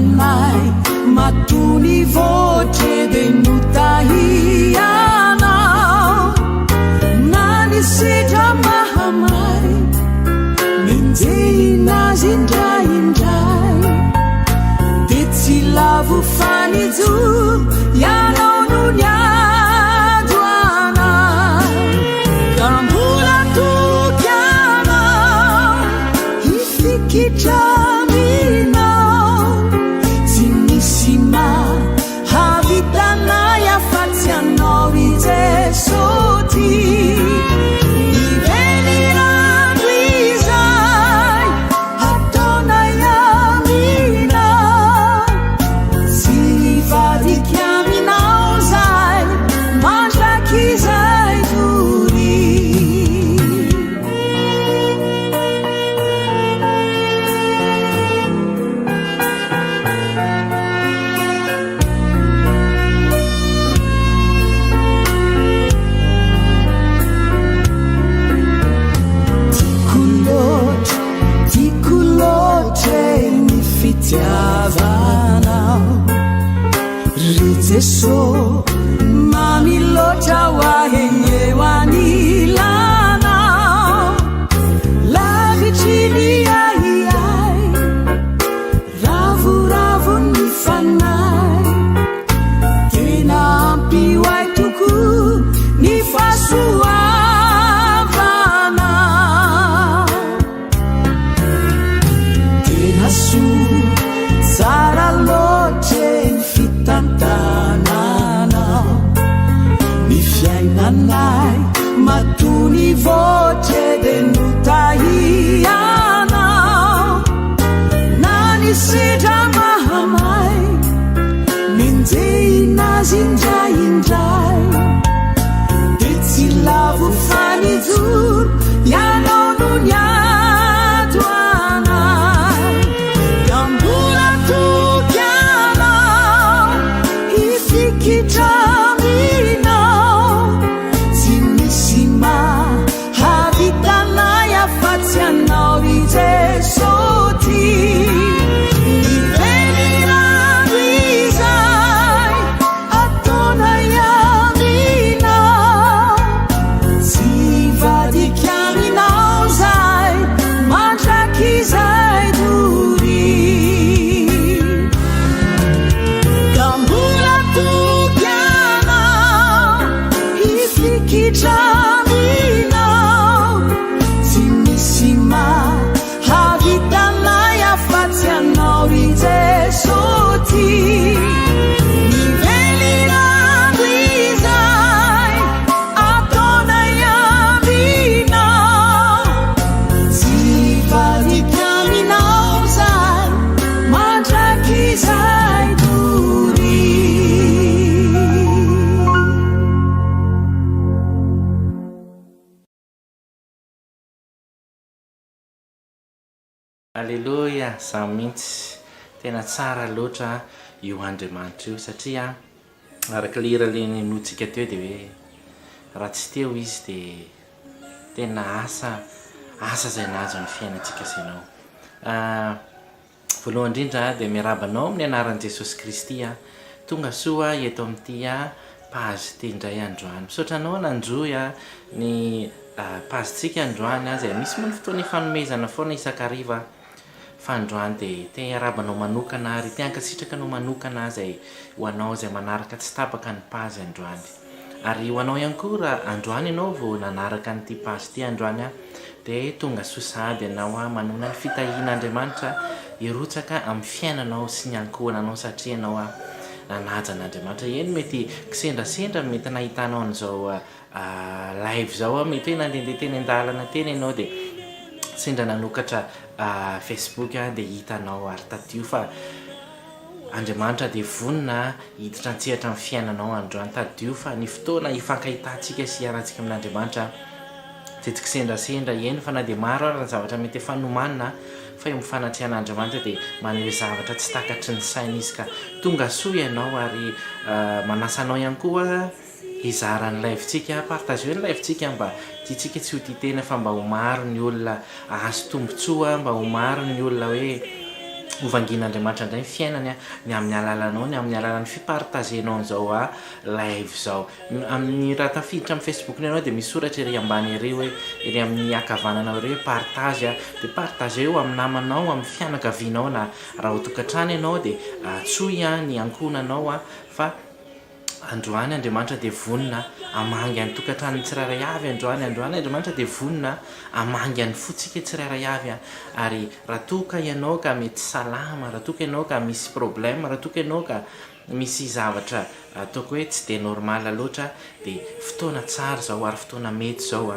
anay matony votre de no tahianao nanisedra mahamay minjehinazy indraindray de tsy lavo fanijo ianao no niado anay ka mbola tokianao ifikitraminao tsy misy mahavitanay afatsy anao i Jesosy ivelirandro izay ataonay amina tsy vadika aminao zay mandraky izay dory tikulotry ny fitiavanao ry Jesosy mamiloatra hoaheny eo anilanao lavitry ny ahiay ravoravo ny fanay tena ampioay toko ny fahasoavanao tena soa tsara loatre ny fitantananao ny fiainanay matony votre de no tahianao na nisedra mahamay minjehinazy indraindray de tsy lavo fanijoro ianao no niado anay ka mbola tokianao ifikitraminao tsy misy mahavitanay afatsy anao i Jesosy ivelirandro izay ataonay aminao tsy vadika aminao zay mandraky izay dory ka mbola tokianao ifikitraminao tsy misy mahavitanay afatsy anao ry Jesosy ivelirandro izay ataonay aminao tsy vadika aminao zay mandraky izay dory Alleluia, za mihitsy tena tsara loatra io Andriamanitra io satria araka lera leny notsika teo dia hoe raha tsy teo izy dia tena asa zay nahazo ny fiainantsika senao. Voalohany indrindra dia miarabanao amin'ny anaran'i Jesosy Kristy tonga soa eto amin'ity pazy tendray androany misaotra anao nanjoy ny pazintsika androany zay misy moa ny fotoana ifanomezana foana isaky hariva fa androany dia te arabanao manokana ary te hankasitrakanao manokana zay ho anao zay manaraka tsy tapaka ny pazy androany ary ho anao ihany koa raha androany ianao vao nanaraka nyity pazy ity androany dia tonga soa sady ianao manona ny fitahian'Andriamanitra hirotsaka amin'ny fiainanao sy ny ankohonanao satria ianao nanaja an'Andriamanitra eny mety kisendrasendra mety nahitanao an'izao live zao mety hoe nandehandeha teny an-dalana teny ianao dia sendra nanokatra Facebook dia hitanao ary tadio fa Andriamanitra dia vonina hiditra antsehatra amin'ny fiainanao androany tadio fa ny fotoana ifankahitantsika sy hiarantsika amin'Andriamanitra tetika sendrasendra eny fa na dia maro ary ny zavatra mety efa nomanina fa eo mifanatrehan'Andriamanitra dia maneho zavatra tsy takatry ny saina izy ka tonga soa ianao ary manasanao ihany koa hizara ny live-tsika partageo ny live-tsika mba tiatsika tsy ho titena fa mba ho maro ny olona ahazo tombotsoa mba ho maro ny olona hoe ovangin'Andriamanitra indray fiainany ny amin'ny alalanao ny amin'ny alalan'ny fipartagenao zao live zao amin'ny raha tafiditra amin'ny Facebook anao dia misy soratra ery ambany ery hoe ery amin'ny akavananao ery hoe partage dia partage eo amin'ny namanao amin'ny fianakavianao na raha ho tokantrano ianao dia tsoy ny ankonanao fa androany Andriamanitra dia vonina amangy any tokantrano tsirairay avy androany Andriamanitra dia vonina amangy any fotsika tsirairay avy ary raha toka ianao ka mety salama raha toka ianao ka misy problème raha toka ianao ka misy zavatra ataoko hoe tsy dia normal loatra dia fotoana tsara zao ary fotoana mety zao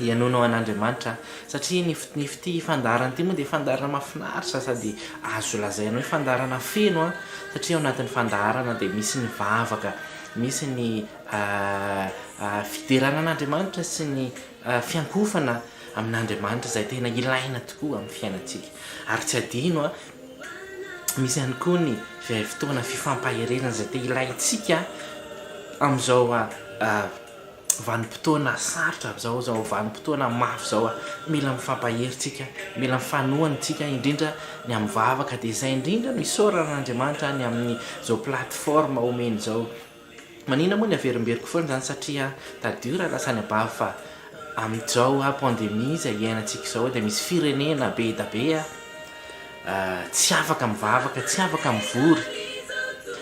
ianonao an'Andriamanitra satria ny fity fandarana ity moa dia fandarana mahafinaritra sady azo lazaina hoe fandarana feno satria ao anatin'ny fandarana dia misy ny vavaka misy ny fiderana an'Andriamanitra sy ny fiankofana amin'Andriamanitra izay tena ilaina tokoa amin'ny fiainantsika ary tsy adino misy ihany koa ny fotoana fifampaherezana izay te ilaintsika amin'izao vanim-potoana sarotra zao vanim-potoana mafy zao mila mifampaherintsika mila mifanohantsika indrindra ny amin'ny vavaka dia izay indrindra misaoran'Andriamanitra ny amin'ny zao plateforme omeny zao manina moa ny averimberiko foana zany satria tadio raha lasany abavy fa amin'izao pandémie izay iainantsika zao dia misy firenena be da be tsy afaka mivavaka tsy afaka mivory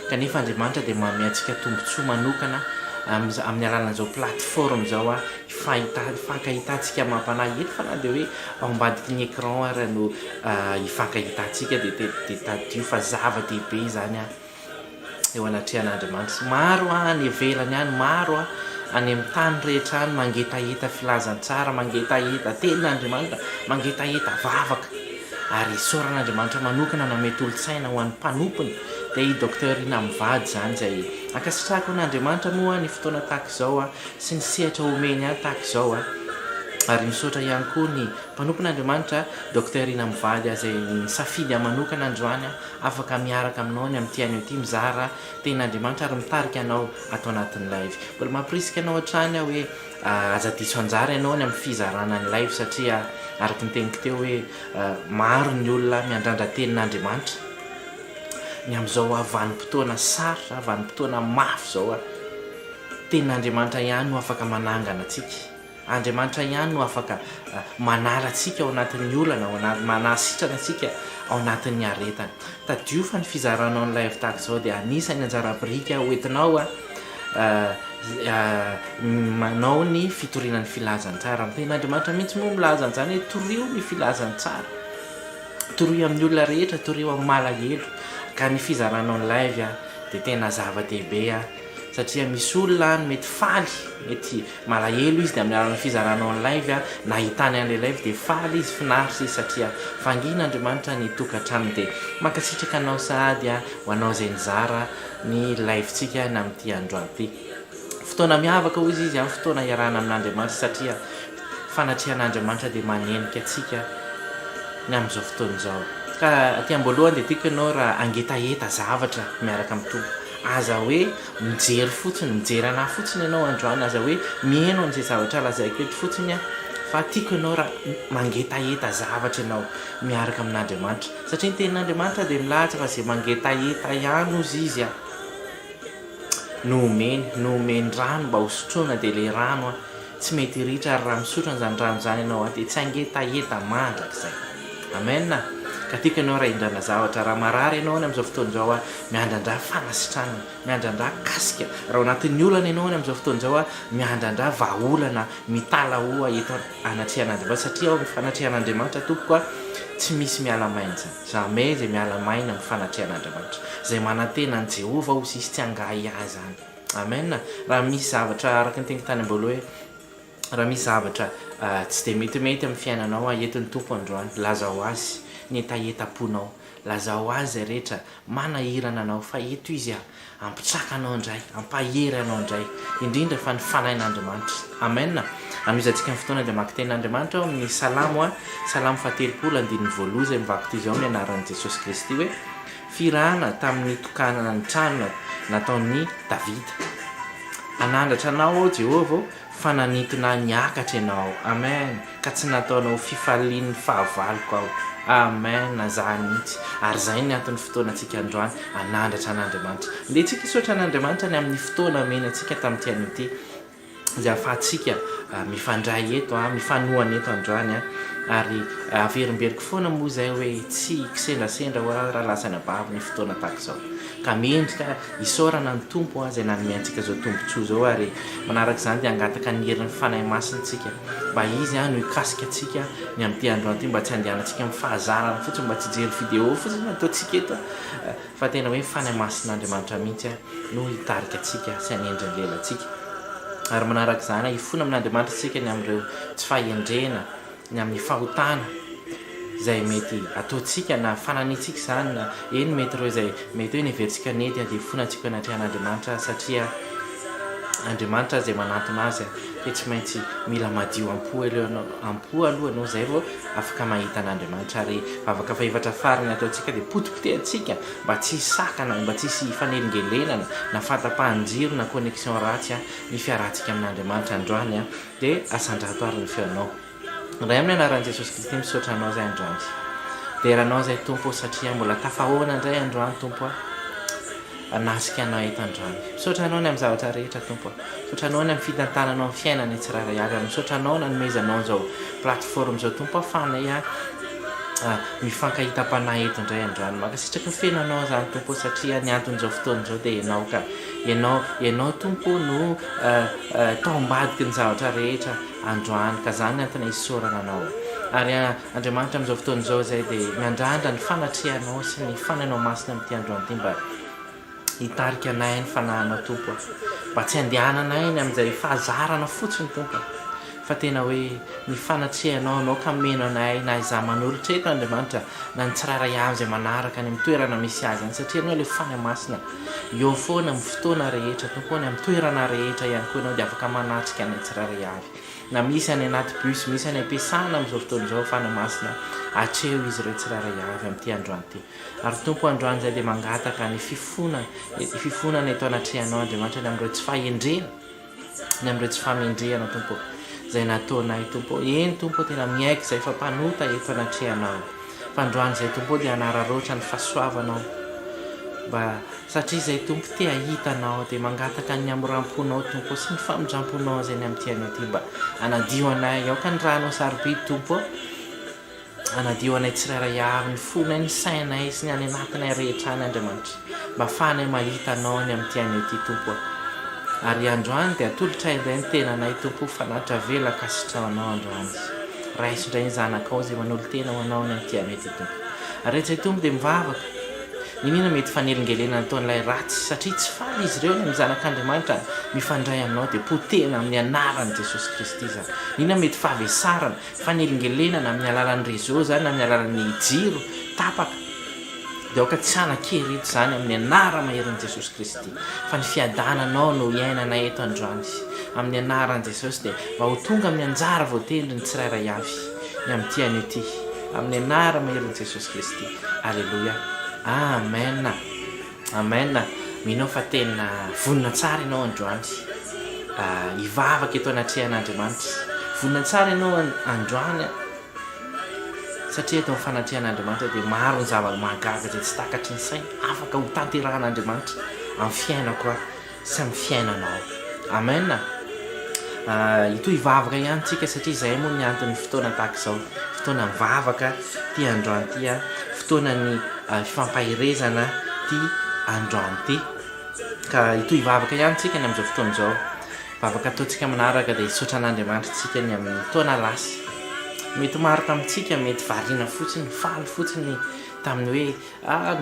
kanefa Andriamanitra dia manome antsika tombontsoa manokana amin'ny alalan'izao plateforme zao ifankahitantsika mampanahy eto fa na dia hoe ao ambadiky ny écran ary no ifankahitantsika dia tadio fa zava-dehibe zany eo anatrehan'Andriamanitra maro ny ivelany any maro any amin'ny tany rehetra any mangetaheta filazantsara mangetaheta tenin'Andriamanitra mangetaheta vavaka ary soran'Andriamanitra manokana namety olo-tsaina ho an'ny mpanompony dia i docteur Rina mivady zany izay ankasitrahako an'Andriamanitra moa ny fotoana tahaka izao sy ny sehatra omeny tahaka izao ary misaotra ihany koa ny mpanompon'Andriamanitra docteur Rina mivady izay nisafidy manokana androany afaka miaraka aminao ny amin'ny tianao ity mizara tenin'Andriamanitra ary mitarika anao atao anatin'ny live mbola mampirisika anao hatrany hoe azadiso anjara ianao ny amin'ny fizarana ny live satria araka ny teniko teo hoe maro ny olona miandrandra tenin'Andriamanitra ny amin'izao vanim-potoana sarotra vanim-potoana mafy zao tenin'Andriamanitra ihany no afaka manangana atsika Andriamanitra ihany no afaka manala atsika ao anatin'ny olana manasitrana atsika ao anatin'ny aretana tadio fa ny fizaranao ny live tahaka izao dia anisany anjara brika hoentinao manao ny fitorinan'ny filazantsara amin'ny tenin'Andriamanitra mihitsy moa milaza an'izany hoe torio ny filazantsara torio amin'ny olona rehetra torio amin'ny malahelo ka ny fizaranao ny live dia tena zava-dehibe satria misy olona mety faly mety malahelo izy dia amin'ny alalan'ny fizaranao ny live nahitany an'ilay live dia faly izy finaritra izy satria fangin'Andriamanitra ny tokantrano dia mankasitraka anao sahady ho anao izay nizara ny live-tsika na amin'ity androany ity fotoana miavaka hoy izy amin'ny fotoana iarahana amin'Andriamanitra satria fanatrehan'Andriamanitra dia manenika atsika ny amin'izao fotoana izao ka aty am-boalohany dia tiako ianao raha angetaheta zavatra miaraka amin'ny tompo aza hoe mijery fotsiny mijery anahy fotsiny ianao androany aza hoe mihaino an'izay zavatra lazaiko eto fotsiny fa tiako ianao raha mangetaheta zavatra ianao miaraka amin'Andriamanitra satria ny tenin'Andriamanitra dia milahatra fa izay mangetaheta ihany ozy izy no omeny rano mba hosotroana dia ilay rano tsy mety hiritra ary raha misotra an'izany rano izany ianao dia tsy angetaheta mandrakizay amen ka tiako ianao raha hindrana zavatra raha marary ianao ny amin'izao fotoana izao miandrandra fanasitrana miandrandra kasika raha ao anatin'ny olana ianao ny amin'izao fotoana izao miandrandra vahaolana mitalahoa eto anatrehan'Andriamanitra satria ao ny fanatrehan'Andriamanitra tompoko tsy misy mialamaina zany jamais zay mialamaina amin'ny fanatrehan'Andriamanitra izay manantena ny Jehova ozy izy tsy angahy azy zany amen raha misy zavatra araka ny teniko tany am-boalo hoe raha misy zavatra tsy dia metimety amin'ny fiainanao entin'ny tompo androany lazao azy ny etaetaponao lazao azy zay rehetra manahirana anao fa eto izy ampitraka anao indray ampahery anao indray indrindra fa ny fanahin'Andriamanitra amen amizatsika ny fotoana dia maki tenin'Andriamanitra amin'ny salamo fatelopolo andininy voaloha izay mivako toy izao ny anaran'i Jesosy Kristy hoe firahana tamin'ny tokanana ny trano nataon'ny Davida anandratra anao Jehova fa nanintona niakatra ianao amen ka tsy nataonao fifalian'ny fahavaloko ao amen zany mihitsy ary zay ny antony fotoana atsika androany anandratra an'andriamanitra nde tsika isotra an'andriamanitra ny amin'ny fotoana mena atsika tamin'ity zay ahafahantsika mifandray eto mifanohana eto androany ary averimberiko foana moa zay hoe tsy kisendrasendra raha lasany abavy ny fotoana tahaka zao ka mendrika isorana ny tompo zay nanome antsika zao tombontsoa zao ary manaraka izany dia angataka ny herin'ny fanahy masintsika mba izy no ikasika atsika ny amin'ity androany ity mba tsy andehanantsika amin'ny fahazarana fotsiny mba tsy jery vidéo fotsiny ataontsika eto fa tena hoe fanahy masin'andriamanitra mihitsy no hitarika atsika sy anendriny lelantsika ary manaraka izany ifona amin'andriamanitra tsika ny amin'ireo tsy fahendrena ny amin'ny fahotana zay mety ataontsika na fananitsika izany na eny mety reo zay mety hoe neveritsika nety dia fonantsika anatrehan'andriamanitra satria andriamanitra zay manantona azy dia tsy maintsy mila madio ampo alohanao zay vao afaka mahita an'andriamanitra ary vavaka faevatra farany ataontsika dia potipotehantsika mba tsy sakana mba tsy hisy fanelingelenana na fatapahanjiro na connexion ratsy ny fiarantsika amin'andriamanitra androany dia asandrato ary ny feonao ray amin'ny anaran'i Jesosy Kristy misaotra anao zay androany dia rahanao zay tompo satria mbola tafahoana indray androany tompo anasika anao eto androany misaotra anao ny amin'ny zavatra rehetra tompo misaotra anao ny amin'ny fitantananao amin'ny fiainana tsiraray avy ary misaotra anao na nomezanao zao plateforme zao tompo afanay mifankahita-panahy eto indray androany makasitraka ny fiainanao zany tompo satria ny anton'izao fotoana zao dia ianao ka ianao tompo no taombadiky ny zavatra rehetra androany ka zany antony isorana anao ary andriamanitra amin'izao fotoana zao zay dia miandrandra ny fanatrehanao sy ny fanainao masina amin'ity androany ity mba hitarika anay ny fanahinao tompo mba tsy andehananay ny amin'izay fahazarana fotsiny tompo fa tena hoe ny fanatrehanao anao ka meno anay na izaho manolotra eto andriamanitra na ny tsiraray avy zay manaraka ny amin'ny toerana misy azy any satria anao le fanahy masina eo foana amin'ny fotoana rehetra tompo ny amin'ny toerana rehetra ihany koa anao dia afaka manatrika ny tsiraray avy na misy any anaty bus misy any ampiasana amin'izao fotoana zao fanahy masina atreo izy ireo tsiraray avy amin'ity androany ity ary tompo androany zay dia mangataka ny fifonana eto anatrehanao andriamanitra ny amin'ireo tsy fahendrena ny amin'ireo tsy famendrehana tompo zay nataonay tompo eny tompo tena miaiky zay fa mpanota eto anatrehanao fa androany zay tompo dia anararoatra ny fahasoavanao mba satria zay tompo te ahitanao dia mangataka ny amoramponao tompo sy ny famindramponao zay ny amin'ity anao ity mba anadio anay aoka ny rahanao sarobidy tompo anadio anay tsiraray avy ny fonay ny sainay sy ny any anatinay rehetra any andriamanitra mba afahanay mahitanao ny amin'ity anao ity tompo ary androany dia atolotry indray ny tenanay tompo fanatra vela kasitrahanao androany raiso indray ny zanakao zay manolo tena ho anao ny amin'ity anao ity tompo ary zay tompo dia mivavaka ninina mety fanelingelena nataon'ilay ratsy satria tsy faly izy ireo ny zanak'andriamanitra mifandray aminao dia potehana amin'ny anaran'i Jesosy Kristy zany ninona mety fahavesarana fanelingelenana amin'ny alalan'ny réseau zany amin'ny alalan'ny jiro tapaka dia aoka tsy hanan-kerito zany amin'ny anara maherin'i Jesosy Kristy fa ny fiadananao no iainana eto androany amin'ny anaran'i Jesosy dia mba ho tonga amin'ny anjara voatendry ny tsirairay avy ny amin'ity anio ity amin'ny anara maherin'i Jesosy Kristy alleluia amen amen minao fa tena vonina tsara ianao androany hivavaka eto anatrehan'andriamanitra vonina tsara ianao androany satria eto amin'ny fanatrehan'andriamanitra dia maro ny zava-mahagaga zay tsy takatry ny saina afaka ho tanterahan'andriamanitra amin'ny fiainako sy amin'ny fiainanao amen ito hivavaka ihany tsika satria izay moa ny antony fotoana tahaka izao fotoana mivavaka ty androany ty fotoana ny fifampahirezana ty androany ty ka ito hivavaka ihany tsika ny amin'izao fotoana izao vavaka ataontsika manaraka dia hisaotra an'andriamanitra tsika ny amin'ny taona lasy mety maro tamintsika mety variana fotsiny faly fotsiny tamin'ny hoe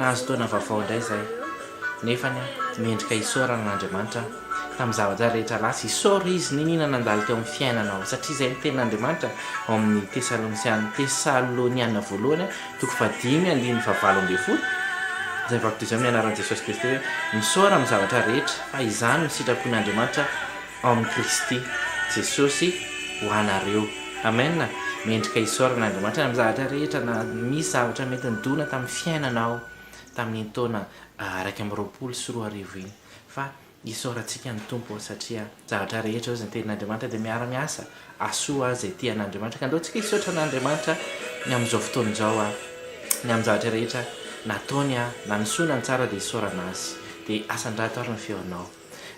nahazo taona vaovao indray zay nefany mendrika hisaorana an'andriamanitra tamin'ny zavatra rehetra lasy hisaora izy ninina nandalo teo amin'ny fiainanao satria izay ny tenin'andriamanitra ao amin'ny tesaloniana voalohany 5:7 zay vakitoy zay amin'ny anaran'i Jesosy Kristy hoe misaora amin'ny zavatra rehetra fa izany ny sitrapon'andriamanitra ao amin'ny Kristy Jesosy ho anareo amen mendrika hisaorana andriamanitra amin'ny zavatra rehetra na misy zavatra mety nidona tamin'ny fiainanao tamin'ny taona 1:20 iny fa hisaorantsika ny tompo satria zavatra rehetra zay ny tenin'andriamanitra dia miara-miasa asoa zay tian'andriamanitra ka andaontsika hisaotra an'andriamanitra ny amin'izao fotoana izao ny amin'ny zavatra rehetra nataony a na nisonany tsara dia isaorana azy dia asan-drato ary ny feonao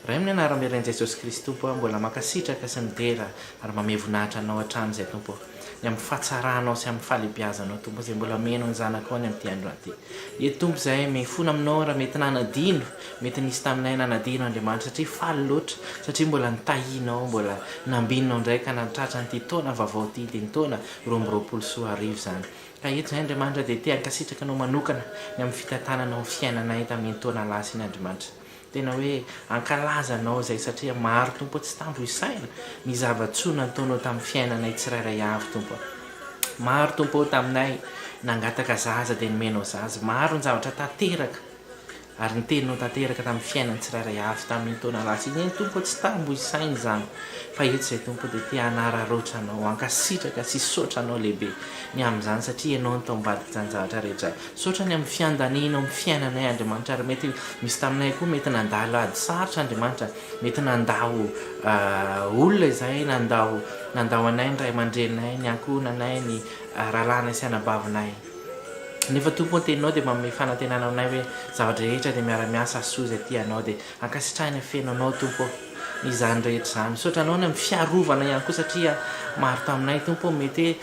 raha amin'ny anara-miarain'i jesosy kristy tompo a mbola makasitraka sy midera ary mamevonahitra anao hatrany izay tompo ny amin'ny fahatsaranao sy amin'ny fahalebiazanao tompo izay mbola meno ny zanakao ny amin'ity andro aty eto tompo izay mifona aminao raha mety nanadino mety nisy taminay nanadino Andriamanitra satria faly loatra satria mbola nitahianao mbola nambinao ndraika natratra nyity taona vaovao ity dia ny taona 2024 zany ka eto izay Andriamanitra dia te ankasitraka anao manokana ny amin'ny fitantananao fiainanay tamin'ny taona lasa iny Andriamanitra tena hoe ankalazanao izay satria maro tompo tsy tambo isaina ny zava-tsoa nataonao tamin'ny fiainanay tsirairay avy tompo maro tompo taminay nangataka zaza dia nomenao zaza maro ny zavatra tanteraka ary ny teninao tanteraka tamin'ny fiainany tsirairay avy tamin'ny taona lasa iny tompo tsy tambo isaina izany fa eto izay tompo dia te hanararoatra anao ankasitraka sy sotra anao lehibe ny amin'izany satria ianao ny taombadika izany zavatra rehetra sotra ny amin'ny fiandaniana amin'ny fiainanay Andriamanitra ary mety misy taminay koa mety nandalo ady sarotra Andriamanitra mety nandao olona izay nandao anay ny ray aman-drenay ny ankohonanay ny rahalahynay sy anabavinay nefa tompo ny teninao dia manome fanantenana aminay hoe zavatra rehetra dia miara-miasa soa izay tianao dia ankasitrahany fenonao tompo izany rehetra izany sotra anao ny amin'ny fiarovana ihany koa satria maro taminay tompo mety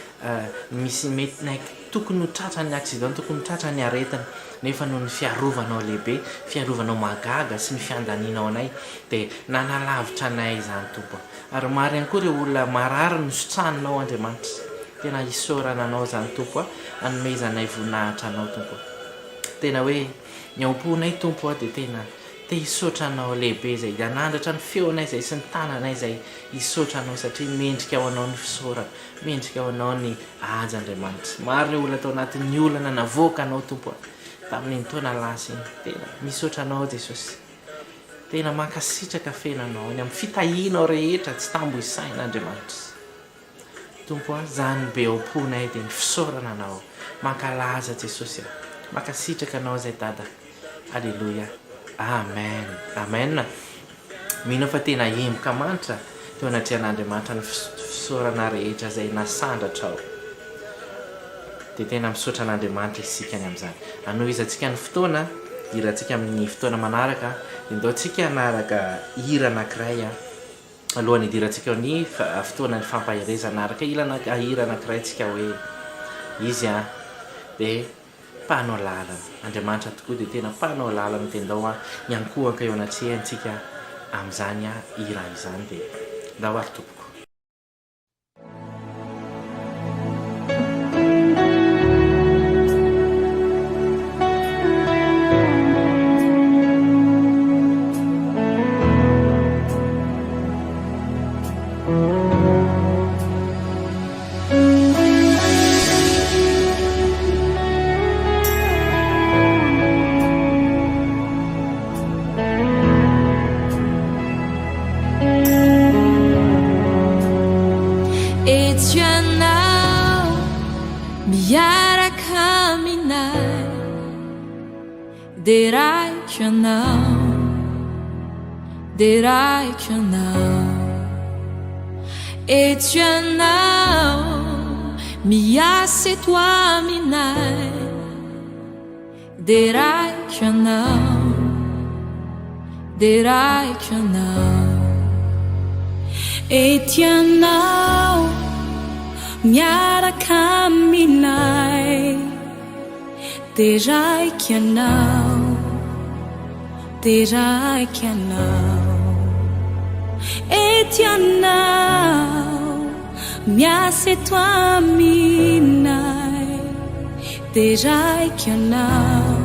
misy mety naiky tokony ho tratrany accident tokony ho tratrany ny aretina nefa noho ny fiarovanao lehibe fiarovanao magaga sy ny fiandanianao anay dia nanalavitra anay izany tompo ary maro ihany koa ireo olona marary nosotraninao Andriamanitra tena isaorana anao izany tompo anomezanay voninahitra anao tompo tena hoe ny aomponay tompo dia tena te hisaotra anao lehibe izay hanandratra ny feonay izay sy ny tananay izay hisaotra anao satria mendrika ao anao ny fisaorana mendrika ao anao ny aja Andriamanitra maro ilay olona tao anatin'ny olana navoaka anao tompo tamin'ny taona lasa iny tena misaotra anao Jesosy tena mankasitraka fenanao ny amin'ny fitahianao rehetra tsy tambo isaina Andriamanitra tompo zany be aomponay dia ny fisaorana anao mankalaza Jesosy mankasitraka anao izay dada halleloia amen amen mino fa tena emboka manitra teo anatrehan'Andriamanitra ny fisaorana rehetra izay nasandratra ao dia tena misaotra an'Andriamanitra isika ny amin'izany anohizantsika ny fotoana hirantsika amin'ny fotoana manaraka dia ndao tsika hanaraka hira anankiray alohan'ny hidirantsika ny fotoana ny fampahirezana araka hira anankiray tsika hoe izy dia mpanao lalana Andriamanitra tokoa dia tena mpanao lalana tendao nyankohaka eo anatrehany-tsika amin'izany hira izany dia ndao ary tompoko Etianao miasa eto aminay deraika anao Etianao miaraka aminay deraika anao Etianao miasa eto aminay deraika anao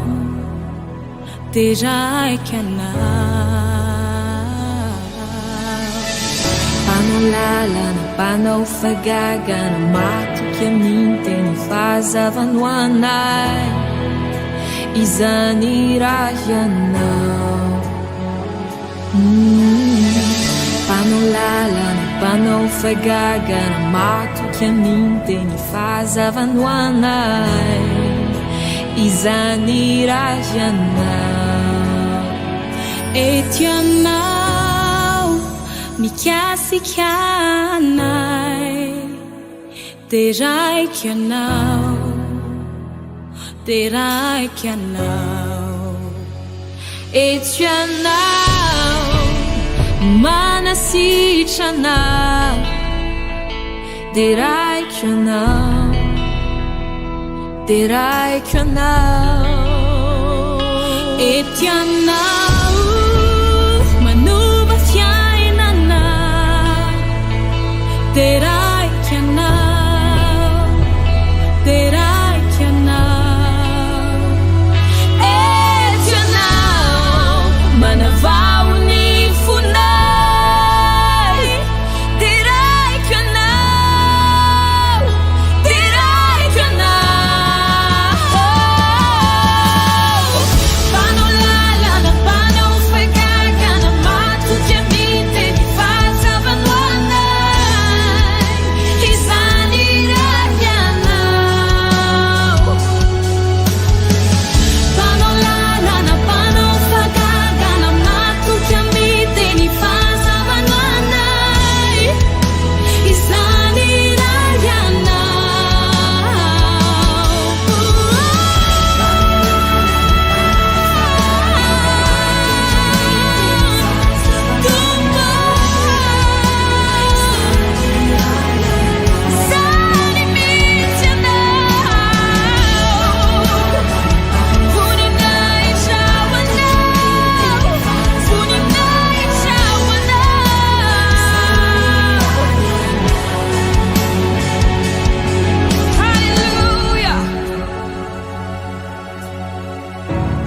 Mpanao lalana mpanao fagagana matoky amin'ny teny fahazavano anay izany raha ianao Mpanao lalana mpanao fagagana matoky amin'ny teny fahazavano anay izany raha ianao Etianao mikasika anay deraika anao raiky anao etsy anao manasitra anao de raiky anao de raiky anao ety anao manova fiainana de raiky anao de raiky anao ety anao manavao ny fonay de raiky anao de raiky anao panao lalana panao fagagana matoky aminy ny fahazavanoanay izany raha ianao panao lalana panao fagagana matoky aminy ny fahazavanoanay izany raha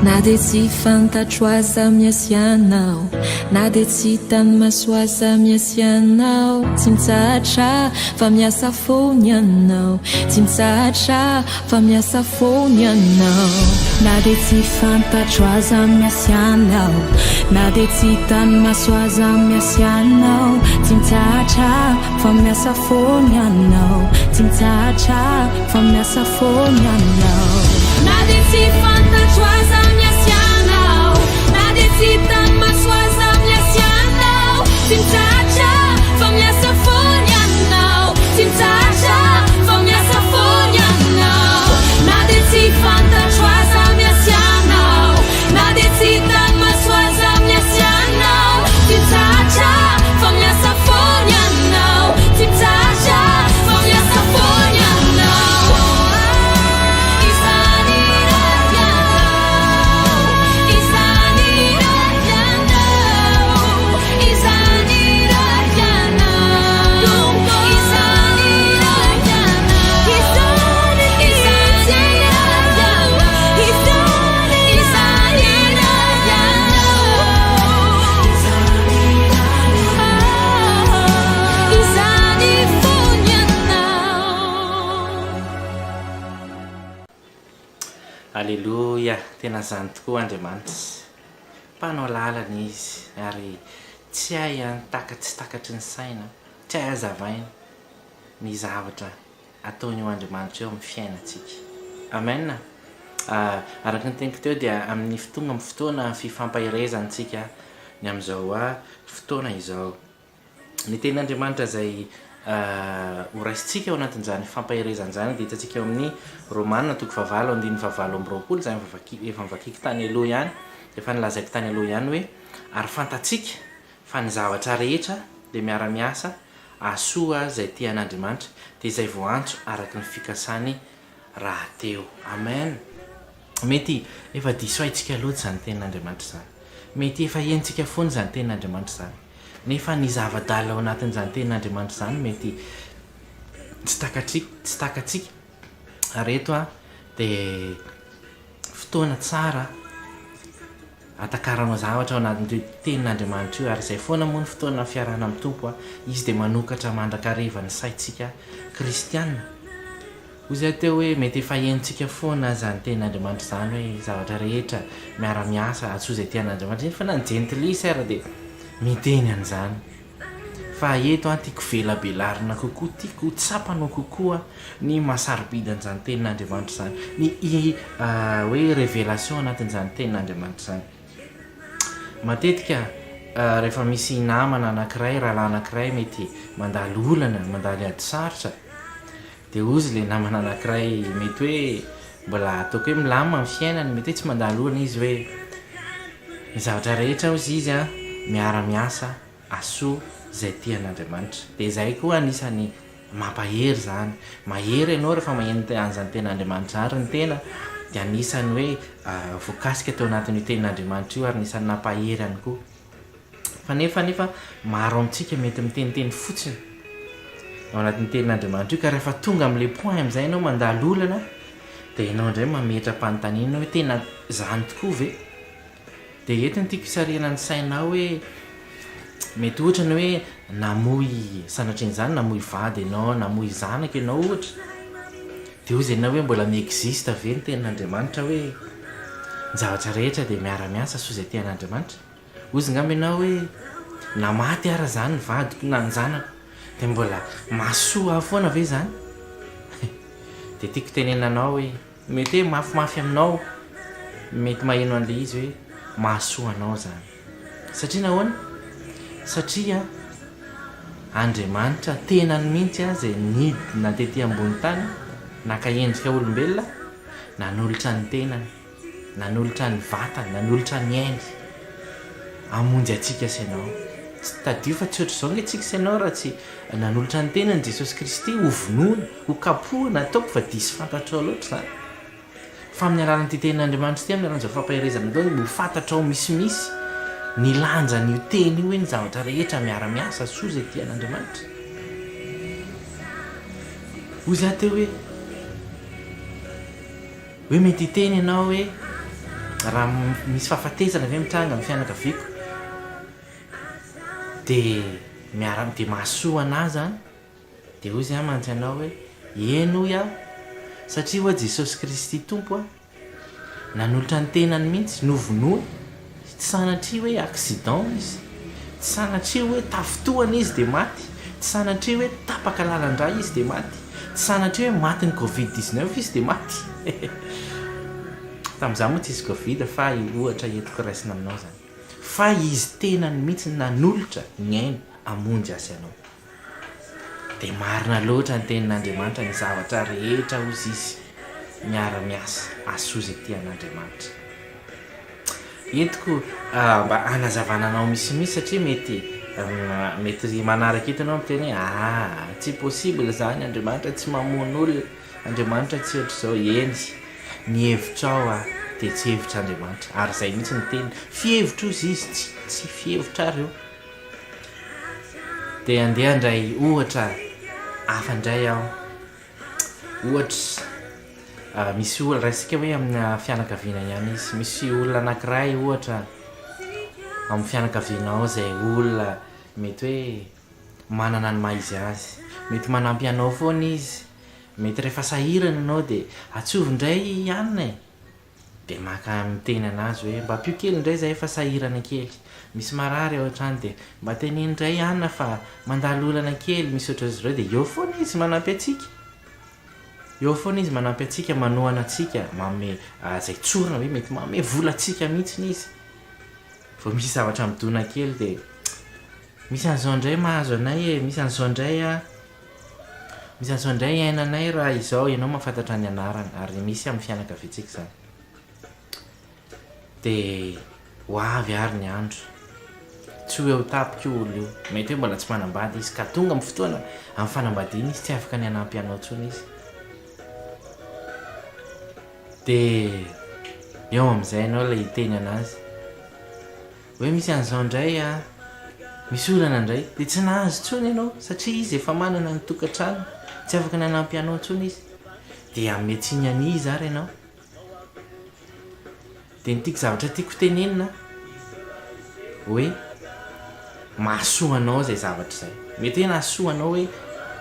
na de tsy fantatro aza miasy anao na de tsy tany maso aza miasy anao tsy mitsahatra fa miasa fony anao tsy mitsahatra fa miasa fony anao na de tsy fantatro aza miasy anao na de tsy tany maso aza miasy anao tsy mitsahatra fa miasa fony anao tsy mitsahatra fa miasa fony anao na de tsy fantatro aza miasy anao na de tsy tany maso aza miasy anao tsy mitsahatra fa miasa fony anao tsy mitsahatra fa miasa fony anao na de tsy fantatro aza miasy anao na de tsy tany maso aza miasy anao tsy mitsahatra fa miasa fony anao tsy mitsahatra fa miasa fony anao izany raha ianao izany raha ianao izany raha ianao izany raha ianao izany fony anao. Alleluia, tena zany tokoa Andriamanitra. Mpanao lalana izy ary tsy hay tsy takatry ny saina, tsy hay azavaina ny zavatra ataony io Andriamanitra eo amin'ny fiainantsika. Amen. Araka ny teniko teo dia amin'ny fotoana fifampahirezantsika ny amin'izao fotoana izao. Ny tenin'Andriamanitra izay horaisitsika ao anatin'izany fampahirezana izany dia hitantsika eo amin'ny Romanina 7:7-20 izany efa nivakiako tany aloha ihany, efa nilazaiko tany aloha ihany hoe ary fantatsika fa ny zavatra rehetra dia miara-miasa asoa izay tian'Andriamanitra dia izay voantso araka ny fikasany rahateo. Amen. Mety efa diso haitsika loatra izany tenin'Andriamanitra izany, mety efa hentsika foana izany tenin'Andriamanitra izany, nefa ny zava-dalina ao anatin'izany tenin'Andriamanitra izany mety tsy takatsika. Reto dia fotoana tsara atakaranao zavatra ao anatin'ireo tenin'Andriamanitra io, ary izay foana moa ny fotoana fiarahana amin'ny Tompo izy dia manokatra mandrakariva ny saintsika kristianina. Hoy izay teo hoe mety efa hentsika foana izany tenin'Andriamanitra izany hoe zavatra rehetra miara-miasa atsoa izay tian'Andriamanitra, fa na ny gentilisa ary dia miteny an'izany. Fa eto tiako velabelarina kokoa, tiako tsapanao kokoa ny masarobidan'izany tenin'Andriamanitra izany, ny hoe révélation anatin'izany tenin'Andriamanitra izany. Matetika rehefa misy namana anankiray, rahalahy anankiray mety mandalo olana, mandalo ady sarotra, dia ozy ilay namana anankiray mety hoe mbola ataoko hoe milamina amin'ny fiainany mety hoe tsy mandalohana izy hoe ny zavatra rehetra ozy izy a miara-miasa asoa zay tian'Andriamanitra. Dia izay koa anisany mampahery zany, mahery ianao rehefa magneno an'izany ten'Andriamanitra ary ny tena dia anisany hoe voakasika tao anatin'io tenin'Andriamanitra io ary anisany nampahery ihany koa. Fa nefa maro amintsika mety miteniteny fotsiny ao anatin'ny tenin'Andriamanitra io ka rehefa tonga amin'ilay point amin'izay ianao mandalo olana dia ianao indray mametra-panontaniana hoe tena zany tokoa ve? Dia etiny tiako hisariana ny sainao hoe mety ohatra ny hoe namoy sanatrian'izany namoy vady ianao namoy zanaka ianao ohatra dia ozy ianao hoe mbola miexiste ve ny tenin'Andriamanitra hoe ny zavatra rehetra dia miara-miasa soa izay tian'Andriamanitra. Ozy ngamba ianao hoe namaty ara zany ny vadiko na ny zanako dia mbola masoa foana ve zany? Dia tiako tenenanao hoe mety hoe mafimafy aminao mety maheno an'ilay izy hoe mahasoa anao zany. Satria nahoana? Satria Andriamanitra tenany mihitsy zay nidina tetỳ ambony tany naka endrika olombelona nanolotra ny tenany, nanolotra ny vatany, nanolotra ny ainy amonjy atsika sy ianao. Tsy tadio fa tsy ohatr'izao nge tsika sy ianao raha tsy nanolotra ny tenany Jesosy Kristy ho vonoina, ho kapohana ataoko fa disy fantatrao loatra zany. Fa amin'ny alalan'ity tenin'Andriamanitra ity amin'ny alalan'izao fampahirezana dao ho fantatrao misimisy ny lanjan'io teny io hoe ny zavatra rehetra miara-miasa soa izay tian'Andriamanitra. Hoy za teo hoe mety hiteny ianao hoe raha misy fahafatesana ve mitranga amin'ny fianakaviako dia mahasoa anazy zany. Dia hoy zany manontany ianao hoe eno iaho satria hoa Jesosy Kristy tompo nanolotra ny tenany mihitsy novonoa, tsy sanatria hoe accident izy, tsy sanatria hoe tafotohana izy dia maty, tsy sanatria hoe tapaka lalandray izy dia maty, tsy sanatria hoe maty ny Covid-19 izy dia maty. Tamin'izany moa tsy izy Covid fa ohatra entiko raisina aminao zany. Fa izy tenany mihitsy nanolotra ny ainy amonjy asa ianao. Dia marina loatra ny tenin'Andriamanitra ny zavatra rehetra ozy izy miara-miasa asoa izay tian'Andriamanitra. Entiko mba hanazavana anao misimisy satria mety manaraka eto ianao miteny hoe tsy possible zany, Andriamanitra tsy mamono olona, Andriamanitra tsy ohatr'izao. Eny ny hevitrao dia tsy hevitra Andriamanitra ary izay mihitsy ny teny fihevitra ozy izy tsy fihevitra ary io. Dia andeha indray ohatra hafa indray aho, ohatra misy olona raisika hoe amin'ny fianakaviana ihany izy, misy olona anankiray ohatra amin'ny fianakavianao izay olona mety hoe manana ny maha-izy azy, mety manampy anao foana izy, mety rehefa sahirana ianao dia atsovy indray hanina dia maka miteny anazy hoe mba pio kely indray zahay efa sahirana kely, misy marary ao an-trano dia mba teneny indray hanina fa mandalo olana kely, misy ohatr'izy ireo dia eo foana izy manampy atsika. Eo foana izy manampy atsika, manohana atsika, manome izay tsorina hoe mety manome vola atsika mihitsy izy. Vao misy zavatra midona kely dia misy an'izao indray mahazo anay misy an'izao indray ainanay raha izao ianao mahafantatra ny anarana ary misy amin'ny fianakaviantsika zany. Dia ho avy ary ny andro, tsy hoe ho tapika io olo io, mety hoe mbola tsy manambady izy ka tonga amin'ny fotoana amin'ny fanambadiana izy tsy afaka ny hanampy anao intsony izy. Dia eo amin'izay ianao ilay hiteny anazy hoe misy an'izao indray misy olana indray dia tsy nahazo intsony ianao satria izy efa manana ny tokantrano, tsy afaka ny hanampy anao intsony izy. Dia ametsiany an'izy ary ianao. Dia nytiako zavatra tiako tenenina hoe mahasoa anao izay zavatra izay. Mety hoe nahasoa anao hoe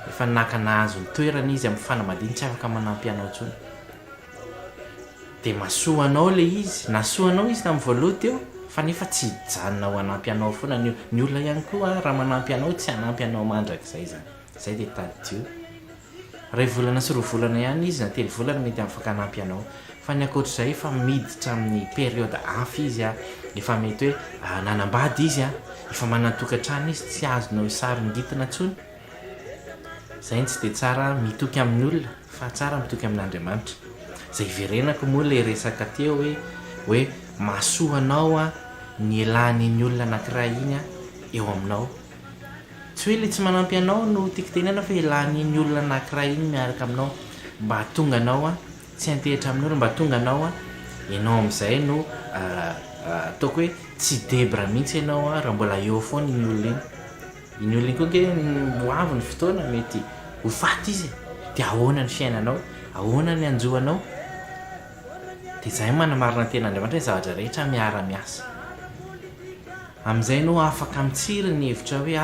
efa naka nahazo ny toerana izy amin'ny fanambadiana tsy afaka manampy anao intsony. Dia mahasoa anao ilay izy, nahasoa anao izy tamin'ny voaloha teo fa nefa tsy hijanona ho hanampy anao foana. Ny olona ihany koa raha manampy anao tsy hanampy anao mandrakizay zany. Izay dia tadio. Ray volana sy roa volana ihany izy na telo volana mety afaka hanampy anao. Fa ny ankoatr'izay efa miditra amin'ny période hafa izy efa mety hoe nanambady izy efa manatokantrano izy tsy azonao saron-gitana intsony. Izay tsy dia tsara mitoky amin'ny olona fa tsara mitoky amin'Andriamanitra. zay iverenako moa le resaka teo hoe mahasoanao a ny elanyny olona anankiray iny a eo aminao, tsy hoe le tsy manampy anao no tiako tenena fa elanyny olona anankiray iny miaraka aminao mba hatonga anao a tsy antehitra amin'olo, mba hatonga anao a ianao amin'izay no ataoko hoe tsy debra mihitsy ianao a raha mbola eo foana iny olona iny olona iny koa ke moavy ny fotoana mety ho faty izy dia ahoana ny fiainanao, ahoana ny anjoanao. Dia izay manamarina ten'Andriamanitra hoe zavatra rehetra miara-miasa. Amin'izay no afaka mitsiry ny hevitra hoe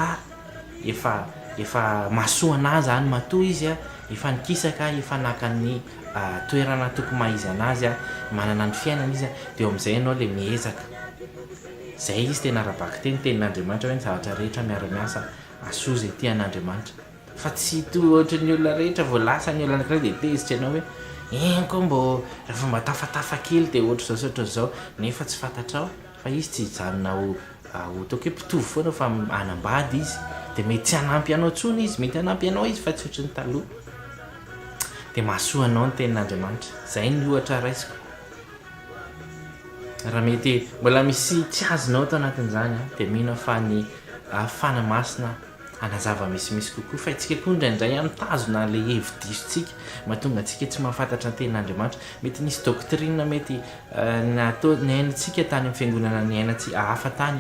efa mahasoa anazy zany matoa izy a, efa nikisaka, efa naka ny toerana toko maizy anazy a, manana ny fiainana izy a, dia amin'izay ianao le miezaka. Zay izy tena rabaka teny tenin'Andriamanitra hoe ny zavatra rehetra miara-miasa asoa zay tian'Andriamanitra. Fa tsy to ohatran'ny olona rehetra vao lasa ny olona anankiray dia tezitra ianao hoe koa mbô rehefa mba tafatafa kely dia ohatra zao ohatr'izao nefa tsy fantatrao fa izy tsy hijanona ho ataoko hoe mpitovy foana fa anambady izy, dia mety tsy hanampy anao tsony izy, mety hanampy anao izy fa tsy ohatry ny taloha. Dia mahasoa anao ny tenin'Andriamanitra. Zay ny ohatra raisiko. Raha mety mbola misy tsy azonao tao anatin'izany dia mino fa ny fanamasina anazava misimisy kokoa, fa itsika koa indraindray mitazona le hevi-disontsika mahatonga antsika tsy mahafantatra ny tenin'Andriamanitra. Mety nisy doctrine mety niainantsika tany amin'ny fiangonana niainantsika hafa tany,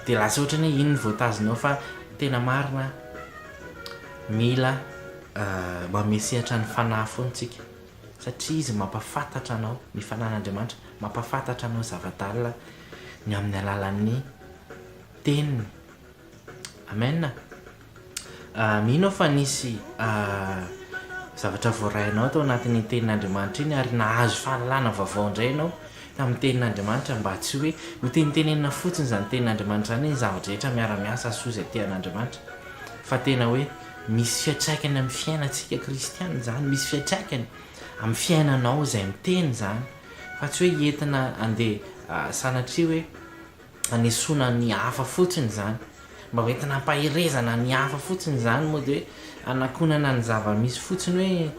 dia lasa ohatrany hoe iny ny voatazonao, fa tena marina mila mamesehatra ny fanahy foantsika satria izy mampafantatra anao ny fanan'Andriamanitra, mampafantatra anao zava-dalina ny amin'ny alalan'ny teniny. Amen. Mino fa nisy zavatra voarainao tao anatin'ny tenin'Andriamanitra iny ary nahazo fahalalana vaovao indray ianao tamin'ny tenin'Andriamanitra, mba tsy hoe ho tenitenenina fotsiny zany tenin'Andriamanitra zany ny zavatra rehetra miara-miasa asoa zay tian'Andriamanitra, fa tena hoe misy fiantraikany amin'ny fiainantsika kristiana zany, misy fiantraikany amin'ny fiainanao izay miteny zany, fa tsy hoe entina andeha sanatria hoe anesoana ny hafa fotsiny zany, mba hoentina hampahirezana ny hafa fotsiny zany moa dia hoe anakonana ny zava-misy fotsiny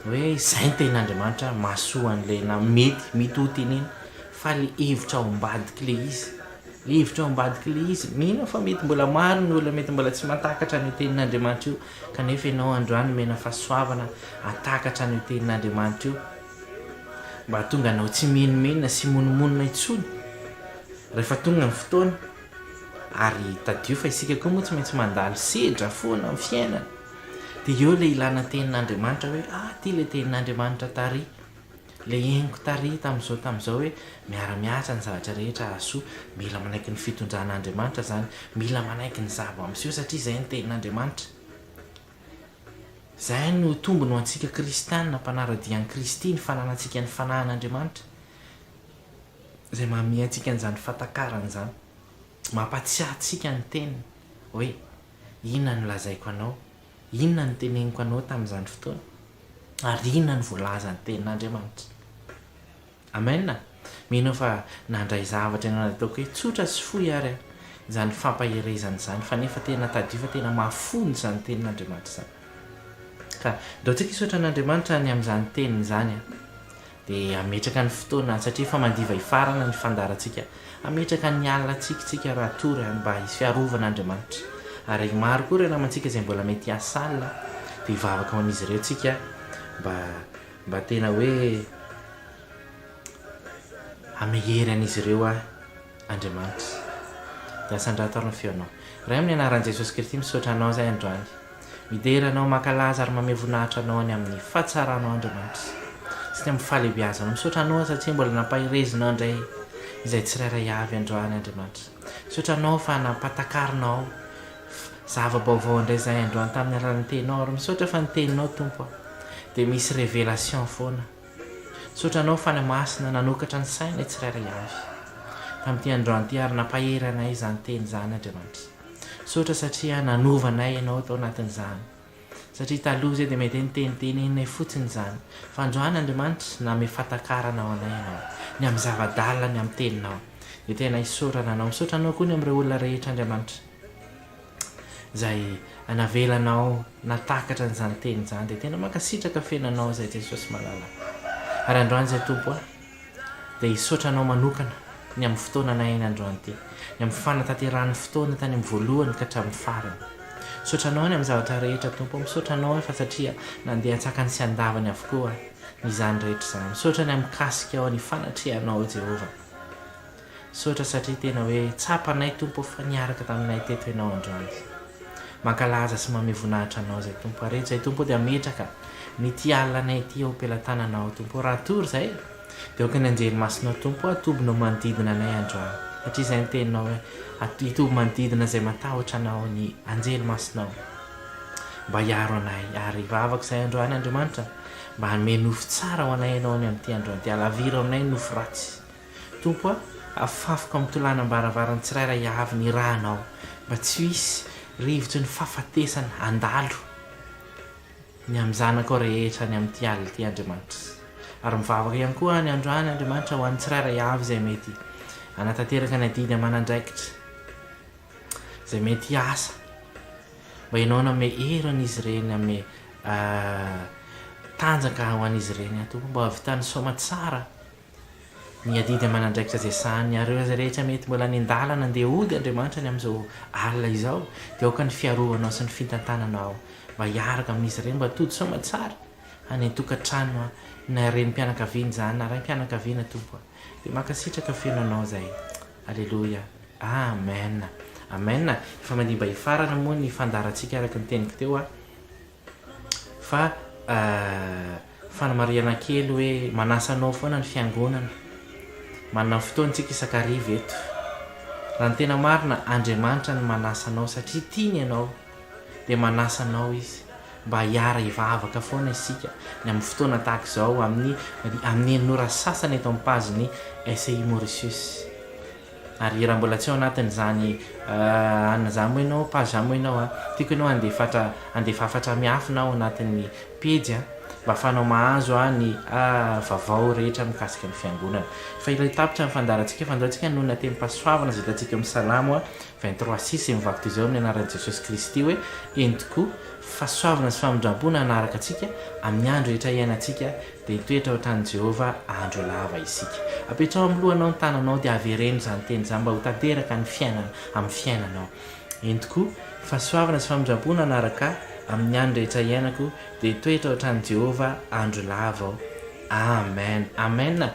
hoe izay ny tenin'Andriamanitra mahasoa an'ilay na mety ho tenena, fa le hevitra ao ambadika le izy, le hevitra ao ambadika le izy. Mino fa mety mbola maro ny olona mety mbola tsy mahatakatra ny tenin'Andriamanitra io, kanefa ianao androany mena fahasoavana hatakatra ny tenin'Andriamanitra io, mba hatonga anao tsy menomenona sy monomonona intsony rehefa tonga ny fotoana. Ary tadio fa isika koa moa tsy maintsy mandalo sedra foana amin'ny fiainana, dia eo le ilana tenin'Andriamanitra hoe ty le tenin'Andriamanitra tary, le henoko tary tamin'izao hoe miara-miasa ny zavatra rehetra asoa, mila manaiky ny fitondran'Andriamanitra zany, mila manaiky ny zava-miseho satria izay ny tenin'Andriamanitra. Zay no tombony ho antsika kristianina mpanaradian'i Kristy, ny fananantsika ny fanahin'Andriamanitra, izay mahamia antsika an'izany fatakarana zany, mampatsiahy antsika ny teniny hoe inona ny lazaiko anao, inona ny teneniko anao tamin'izany fotoana, ary inona ny voalaza ny tenin'Andriamanitra. Amen. Mino fa nandray zavatra ianao nataoko hoe tsotra sy fohy ary izany fampahirezana izany, fa nefa tena tadio fa tena mahafony izany tenin'Andriamanitra izany. Ka ndao tsika hisotra an'Andriamanitra ny amin'izany teniny izany dia ametraka ny fotoana, satria fa mandiva hifarana ny fandarantsika, ametraka ny alina tsika raha tory mba hisy fiarovan'Andriamanitra. Ary maro koa ireo namantsika izay mbola mety hiasa alina, dia hivavaka ho an'izy ireo tsika mba tena hoe amehery an'izy ireo Andriamanitra. Dia asan-dratorana feonao raha amin'ny anaran'i Jesosy Kristy misaotra anao izay androany, mideranao makalaza ary mamay voninahitra anao any amin'ny fahatsaranao Andriamanitra sy amin'ny fahalebiazanao. Misaotra anao satria mbola nampahirezinao indray izay tsirairay avy androany Andriamanitra. Misaotra anao fa nampatakarinao zava-baovao indray izay androany tamin'ny alalan'ny teninao, ary misaotra fa ny teninao Tompo dia misy révélation foana. Misaotra anao fa namasina nanokatra ny saina tsirairay avy tamin'ity androany ity, ary nampahery anay izany teny izany Andriamanitra. Misaotra satria nanovanay ianao tao anatin'izany, satria taloha izay dia mety nitenitenenay fotsiny izany, fa androany Andriamanitra name fatakaranao anay ianao ny amin'ny zava-dalina ny amin'ny teninao, dia tena hisaorana anao. Misaotra anao koa ny amin'ireo olona rehetra Andriamanitra zay navelanao natakatra n'izany teny zany dia tena mankasitraka fenanao zay Jesosy malala. Ary androany zay tompo a dia hisaotranao manokana ny amin'ny fotoana na eny androany ty, ny amin'ny fanatanterahany fotoana tany amin'ny voalohany ka hatramin'ny farany. Misaotranao ny amin'ny zavatra rehetra tompo, misaotranao fa satria nandeha antsakany sy andavany avokoa nyizany rehetra zany. Misaotra ny amikasika ao ny fanatrehanao Jehova. Misaotra satria tena hoe tsapanay tompo fa niaraka taminay teto ianao androany. Mankalaza sy mame voninahitra anao zay tompo. Areto zay tompo dia ametraka nity alanay ity ao am-pelantananao tompo. Raha tory zay dia aoka ny anjely masinao tompo atobinao manodidina anay androany. Satria zay ny teninao hoe itoby manodidina zay matahotra anao ny anjely masinao mba hiaro anay. Ary vavaka zay androany Andriamanitra mba hanome nofo tsara ho anay ianao ny amin'ity androany dia alavira aminay nofo ratsy tompo afafoka mitolana ambaravarany tsirairay avy ny rahanao mba tsy hisy rivotry ny fahafatesana andalo ny amin'ny zanakao rehetra ny amin'ity alina ity Andriamanitra. Ary mivavaka ihany koa ny androany Andriamanitra ho an'ny tsirairay avy zay mety anatanteraka ny adidy aman'andraikitra zay mety asa mba ianao name herony izy ireny ame tanjaka ho an'izy ireny tompo mba havitany soma tsara ny adidy aman'andraikitra zay sahany. Ary ireo zay rehetra mety mbola ny andalana andeha ody Andriamanitra ny amin'izao alina izao dia aoka ny fiarovanao sy ny fitantananao mba hiaraka amin'izy ireny mba tody soma tsara any tokantrano na renim-pianakaviana zany na raim-pianakaviana tompo dia mankasitraka fenanao zay. Alleluia, amen, amen. Efa manimba hifarana moa ny fandarantsika araka ny teniko teo fa fanamariana kely hoe manasanao foana ny fiangonana, manana fotoantsika isakariva eto. Raha ny tena marina Andriamanitra ny manasanao satria tiany ianao dia manasanao izy mba hiara hivavaka foana isika ny amin'ny fotoana tahaka izao amin'ny enora sasany eto amin'ny paziny SI Mauritius. Ary raha mbola tsy ao anatin'izany anazamo ianao pazamo ianao tiako ianao andefafatra miafina ao anatin'ny pejy mba afanao mahazo ny vaovao rehetra mikasika ny fiangonana. Fa ilay tapitra ny fandarantsika fandarantsika nona teny pasoavana zay tantsika amin'ny salamo 23:6 mivako toy izao amin'ny anaran'i Jesosy Kristy hoe eny tokoa fahasoavana sy famindram-pona anaraka atsika amin'ny andro rehetra iainantsika dia hitoetra ohatran'i Jehova andro lava isika. Apetrao amin'ny lohanao ny tananao dia avereno zany teny zany mba ho tanteraka ny fiainana amin'ny fiainanao. Eny tokoa fahasoavana sy famindram-pona anaraka amin'ny andro rehetra iainako dia hitoetra ohatran'i Jehova andro lava. Amen, amen.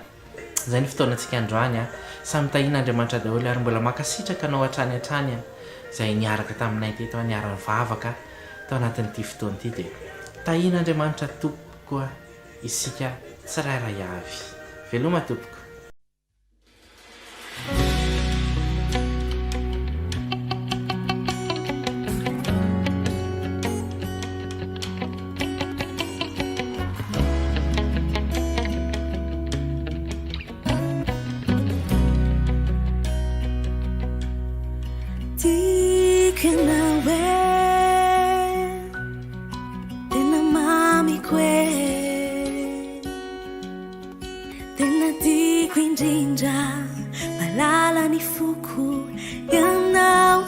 Zay ny fotoanantsika androany samy tahiana Andriamanitra daholo ary mbola mankasitraka anao hatrany zay niaraka taminay teto niara mivavaka tao anatin'ity fotoana ity dia tahiana Andriamanitra tompoko isika tsirairay avy. Veloma tompoko. Malala ni fuku ya nao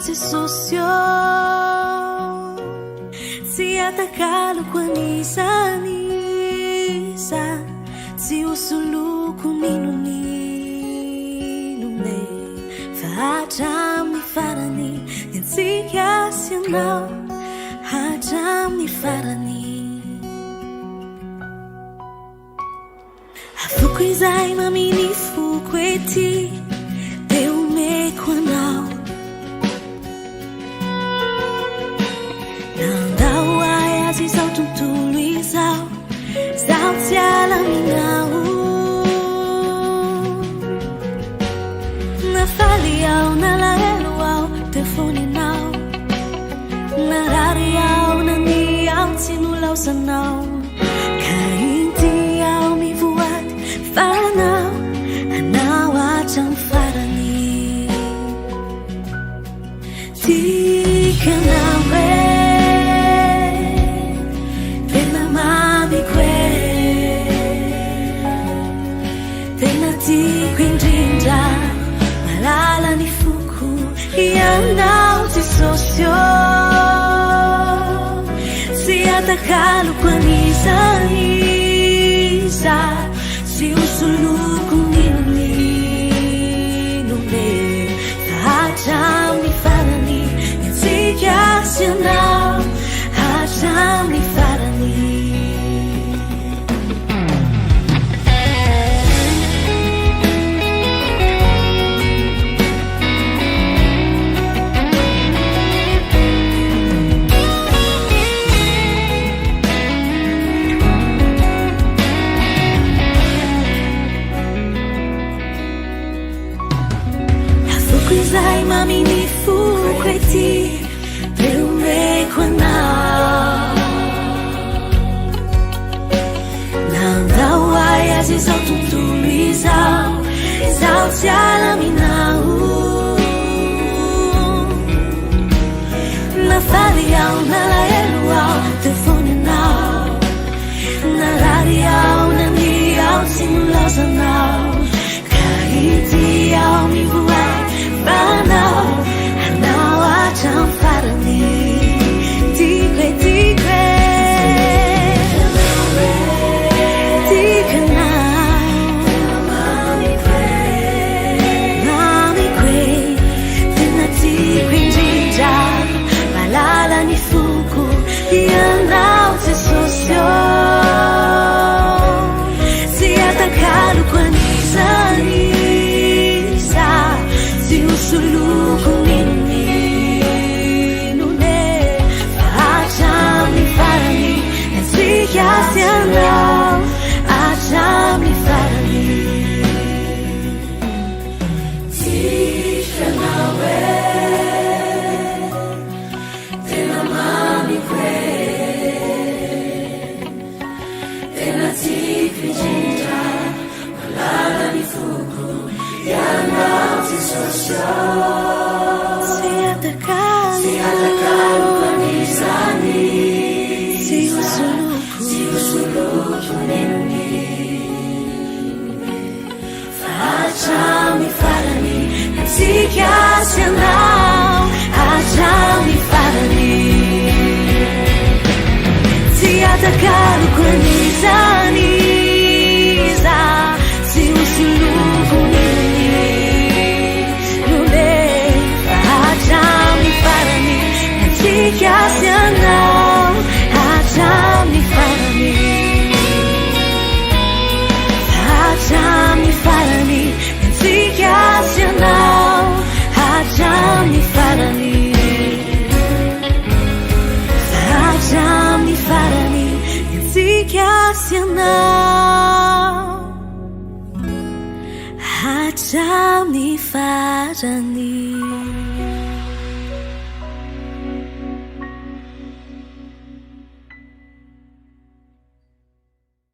ti sosyo atakalo kwanisa si usuluku ninunine hacham ni farani nsikasianao hacham ni farani Zay mami ni fukreti peumekwanao nandawai azizao tontolo izao izao tsy alaminao nafaly ao nalaelo ao telefoninao narary ao nani ao tsy nilazanao kahity ao mivoay Banao, anao hacham farani Tikwe, tikwe Tikanao Mami kwe Tena tikwe njija Malala ni fuku Yanao te sosyo Si atakalo kwanizani Suluku ninunine hacham ni farani nsikasianao hacham ni farani tikanawe tena mami kwe tena tikrijinja malala ni fuku yanao si atakalo kanisani si usuluku nini hacham ni farani nsikasianao hacham ni farani si atakalo kanisani si usuluku nini Kasianao hacham ni farani hacham ni farani nsikasianao hacham ni farani hacham ni farani nsikasianao hacham ni farani